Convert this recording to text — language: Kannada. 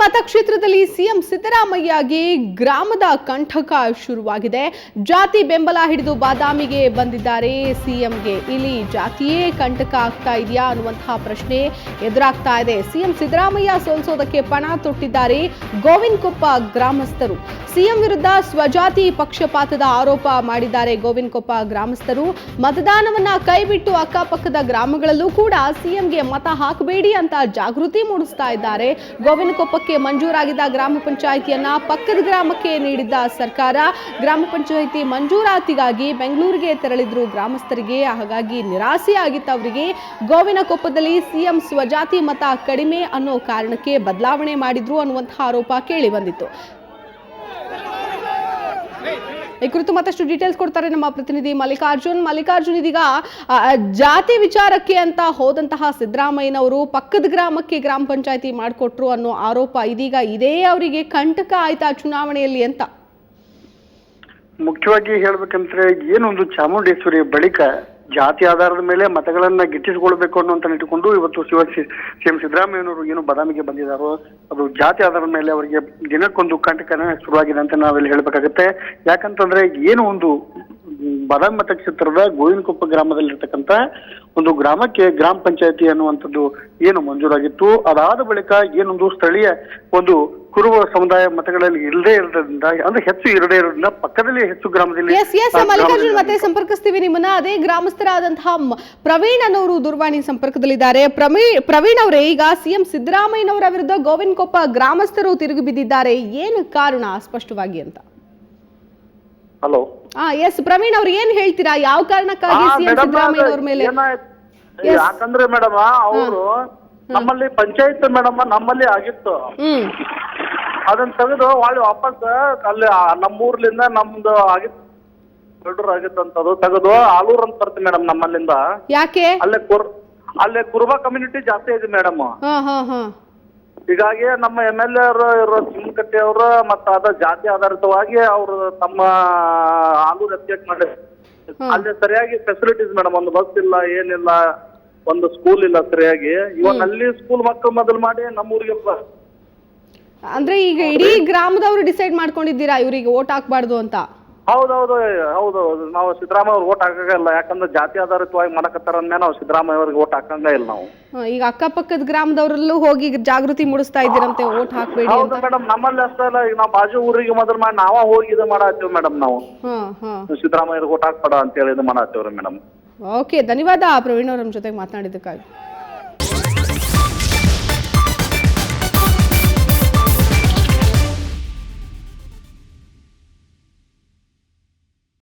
ಮತಕ್ಷೇತ್ರದಲ್ಲಿ ಸಿಎಂ ಸಿದ್ದರಾಮಯ್ಯಗೆ ಗ್ರಾಮದ ಕಂಟಕ ಶುರುವಾಗಿದೆ. ಜಾತಿ ಬೆಂಬಲ ಹಿಡಿದು ಬಾದಾಮಿಗೆ ಬಂದಿದ್ದಾರೆ ಸಿಎಂಗೆ. ಇಲ್ಲಿ ಜಾತಿಯೇ ಕಂಟಕ ಆಗ್ತಾ ಇದೆಯಾ ಅನ್ನುವಂತಹ ಪ್ರಶ್ನೆ ಎದುರಾಗ್ತಾ ಇದೆ. ಸಿಎಂ ಸಿದ್ದರಾಮಯ್ಯ ಸೋಲಿಸೋದಕ್ಕೆ ಪಣ ತೊಟ್ಟಿದ್ದಾರೆ ಗೋವಿನಕೊಪ್ಪ ಗ್ರಾಮಸ್ಥರು. ಸಿಎಂ ವಿರುದ್ಧ ಸ್ವಜಾತಿ ಪಕ್ಷಪಾತದ ಆರೋಪ ಮಾಡಿದ್ದಾರೆ ಗೋವಿನಕೊಪ್ಪ ಗ್ರಾಮಸ್ಥರು. ಮತದಾನವನ್ನ ಕೈಬಿಟ್ಟು ಅಕ್ಕಪಕ್ಕದ ಗ್ರಾಮಗಳಲ್ಲೂ ಕೂಡ ಸಿಎಂಗೆ ಮತ ಹಾಕಬೇಡಿ ಅಂತ ಜಾಗೃತಿ ಮೂಡಿಸ್ತಾ ಇದ್ದಾರೆ. ಗೋವಿನಕೊಪ್ಪಕ್ಕೆ ಮಂಜೂರಾಗಿದ್ದ ಗ್ರಾಮ ಪಂಚಾಯಿತಿಯನ್ನ ಪಕ್ಕದ ಗ್ರಾಮಕ್ಕೆ ನೀಡಿದ್ದ ಸರ್ಕಾರ. ಗ್ರಾಮ ಪಂಚಾಯಿತಿ ಮಂಜೂರಾತಿಗಾಗಿ ಬೆಂಗಳೂರಿಗೆ ತೆರಳಿದ್ರು ಗ್ರಾಮಸ್ಥರಿಗೆ. ಹಾಗಾಗಿ ನಿರಾಸೆಯಾಗಿತ್ತು ಅವರಿಗೆ. ಗೋವಿನಕೊಪ್ಪದಲ್ಲಿ ಸಿಎಂ ಸ್ವಜಾತಿ ಮತ ಕಡಿಮೆ ಅನ್ನೋ ಕಾರಣಕ್ಕೆ ಬದಲಾವಣೆ ಮಾಡಿದ್ರು ಅನ್ನುವಂತಹ ಆರೋಪ ಕೇಳಿ ಬಂದಿತ್ತು. ಈ ಕುರಿತು ಮತ್ತಷ್ಟು ಡೀಟೇಲ್ಸ್ ಕೊಡ್ತಾರೆ ನಮ್ಮ ಪ್ರತಿನಿಧಿ ಮಲ್ಲಿಕಾರ್ಜುನ್. ಇದೀಗ ಜಾತಿ ವಿಚಾರಕ್ಕೆ ಅಂತ ಹೋದಂತಹ ಸಿದ್ದರಾಮಯ್ಯನವರು ಪಕ್ಕದ ಗ್ರಾಮಕ್ಕೆ ಗ್ರಾಮ ಪಂಚಾಯತಿ ಮಾಡಿಕೊಟ್ರು ಅನ್ನೋ ಆರೋಪ ಇದೀಗ ಇದೇ ಅವರಿಗೆ ಕಂಟಕ ಆಯ್ತಾ ಚುನಾವಣೆಯಲ್ಲಿ ಅಂತ? ಮುಖ್ಯವಾಗಿ ಹೇಳ್ಬೇಕಂದ್ರೆ ಏನೊಂದು ಚಾಮುಂಡೇಶ್ವರಿ ಬಳಿಕ ಜಾತಿ ಆಧಾರದ ಮೇಲೆ ಮತಗಳನ್ನ ಗಿಟ್ಟಿಸಿಕೊಳ್ಬೇಕು ಅನ್ನುವಂತ ಇಟ್ಟುಕೊಂಡು ಇವತ್ತು ಸಿಎಂ ಸಿದ್ದರಾಮಯ್ಯನವರು ಏನು ಬಾದಾಮಿಗೆ ಬಂದಿದ್ದಾರೋ ಅದು ಜಾತಿ ಆಧಾರದ ಮೇಲೆ ಅವರಿಗೆ ದಿನಕ್ಕೊಂದು ಕಂಟಕನ ಶುರುವಾಗಿದೆ ಅಂತ ನಾವೆಲ್ಲ ಹೇಳ್ಬೇಕಾಗತ್ತೆ. ಯಾಕಂತಂದ್ರೆ ಏನು ಒಂದು ಬಾದಾಮಿ ಮತಕ್ಷೇತ್ರದ ಗೋವಿನಕೊಪ್ಪ ಗ್ರಾಮದಲ್ಲಿರ್ತಕ್ಕಂಥ ಒಂದು ಗ್ರಾಮಕ್ಕೆ ಗ್ರಾಮ ಪಂಚಾಯತಿ ಅನ್ನುವಂಥದ್ದು ಏನು ಮಂಜೂರಾಗಿತ್ತು. ಅದಾದ ಬಳಿಕ ಏನೊಂದು ಸ್ಥಳೀಯ ಒಂದು ಕುರುಬ ಸಮುದಾಯ ಮತಗಳಲ್ಲಿ ಇಲ್ಲದೆ ಇರೋದ್ರಿಂದ ಅಂದ್ರೆ ಹೆಚ್ಚು ಇರದೇ ಇರೋದ್ರಿಂದ ಪಕ್ಕದಲ್ಲಿ ಹೆಚ್ಚು ಗ್ರಾಮದಲ್ಲಿ ಮಲ್ಲಿಕಾರ್ಜುನ್ ಮತ್ತೆ ಸಂಪರ್ಕಿಸ್ತೀವಿ ನಿಮ್ಮನ್ನ. ಅದೇ ಗ್ರಾಮಸ್ಥರಾದಂತಹ ಪ್ರವೀಣ್ ಅನ್ನೋರು ದೂರವಾಣಿ ಸಂಪರ್ಕದಲ್ಲಿದ್ದಾರೆ. ಪ್ರವೀಣ್ ಅವರೇ, ಈಗ ಸಿಎಂ ಸಿದ್ದರಾಮಯ್ಯನವರ ವಿರುದ್ಧ ಗೋವಿನಕೊಪ್ಪ ಗ್ರಾಮಸ್ಥರು ತಿರುಗಿ ಬಿದ್ದಿದ್ದಾರೆ. ಏನು ಕಾರಣ ಸ್ಪಷ್ಟವಾಗಿ ಅಂತ? ಹಲೋ. ಎಸ್ ಪ್ರವೀಣ್ ಅವ್ರು ಏನ್ ಹೇಳ್ತೀರಾ? ಯಾವ ಕಾರಣಕ್ಕಾಗಿ ಸಿಎಂ ಸಿದ್ದರಾಮಯ್ಯನವರ ಮೇಲೆ? ಯಾಕಂದ್ರೆ ಮೇಡಮ್ ಅವರು ನಮ್ಮಲ್ಲಿ ಪಂಚಾಯತ್ ಮೇಡಮ್ ನಮ್ಮಲ್ಲಿ ಆಗಿತ್ತು. ಅದನ್ನ ತೆಗೆದು ಒಳ್ಳೆ ವಾಪಸ್ ಅಲ್ಲಿ ನಮ್ಮೂರ್ಲಿಂದ ನಮ್ದು ಆಗಿತ್ತು ದೊಡ್ಡರು ಆಗಿತ್ತಂತದು ತೆಗೆದು ಆಲೂರ್ ಅಂತ ಬರ್ತೀವಿ ಮೇಡಮ್ ನಮ್ಮಲ್ಲಿಂದ. ಯಾಕೆ? ಅಲ್ಲೇ ಕುರುಬಾ ಕಮ್ಯುನಿಟಿ ಜಾಸ್ತಿ ಇದೆ ಮೇಡಮ್. ಹೀಗಾಗಿ ನಮ್ಮ MLA ಇರೋ ಚಿಮ್ಮಕಟ್ಟಿ ಅವರು ಮತ್ತ ಅದ ಜಾತಿ ಆಧಾರಿತವಾಗಿ ಅವರು ತಮ್ಮ ಆಲೂರ್ ಎಸ್ಟೇಟ್ ಮಾಡಿ ಅಲ್ಲಿ ಸರಿಯಾಗಿ ಫೆಸಿಲಿಟೀಸ್ ಮೇಡಮ್, ಒಂದು ಬಸ್ ಇಲ್ಲ, ಏನಿಲ್ಲ, ಒಂದು ಸ್ಕೂಲ್ ಇಲ್ಲ ಸರಿಯಾಗಿ. ಇವಾಗ ಅಲ್ಲಿ ಸ್ಕೂಲ್ ಮಕ್ಕಳು ಮೊದಲು ಮಾಡಿ ನಮ್ಮೂರಿಗೆ ಅಂದ್ರೆ ಈಗ ಇಡೀ ಗ್ರಾಮದವರು ಡಿಸೈಡ್ ಮಾಡ್ಕೊಂಡಿದ್ದೀರಾ ಇವರಿಗೆ ವೋಟ್ ಹಾಕ್ಬಾರ್ದು ಅಂತ? ಹೌದೌದು. ನಾವು ಸಿದ್ದರಾಮಯ್ಯ ಅವ್ರಿಗೆ ವೋಟ್ ಹಾಕಂಗಿಲ್ಲ. ಯಾಕಂದ್ರೆ ಜಾತಿ ಆಧಾರಿತವಾಗಿ ಮಾಡಕತ್ತಾರ ಅಂದ್ಮೇಲೆ ನಾವು ಸಿದ್ದರಾಮಯ್ಯ ಅವ್ರಿಗೆ ವೋಟ್ ಹಾಕಂಗ ಇಲ್ಲ ನಾವು. ಈಗ ಅಕ್ಕಪಕ್ಕದ ಗ್ರಾಮದವರಲ್ಲೂ ಹೋಗಿ ಜಾಗೃತಿ ಮೂಡಿಸ್ತಾ ಇದ್ದೀರಂತೆ ವೋಟ್ ಹಾಕ್ಬೇಡಿ ಅಂತ. ಹೌದು ಮೇಡಮ್, ನಮ್ಮಲ್ಲಿ ಅಷ್ಟೇ ಅಲ್ಲ, ಈಗ ನಾವು ಬಾಜು ಊರಿಗೆ ಮೊದಲು ಮಾಡಿ ನಾವ ಹೋಗಿ ಇದು ಮಾಡತ್ತೀವಿ ಮೇಡಮ್. ನಾವು ಸಿದ್ದರಾಮಯ್ಯ ವೋಟ್ ಹಾಕ್ಬೇಡ ಅಂತ ಹೇಳಿ ಇದು ಮಾಡತ್ತೀವ್ರಿ ಮೇಡಮ್. ಓಕೆ, ಧನ್ಯವಾದ ಪ್ರವೀಣ್ ಅವ್ರ ನಮ್ಮ ಜೊತೆಗೆ ಮಾತನಾಡಿದ್ದಕ್ಕಾಗಿ.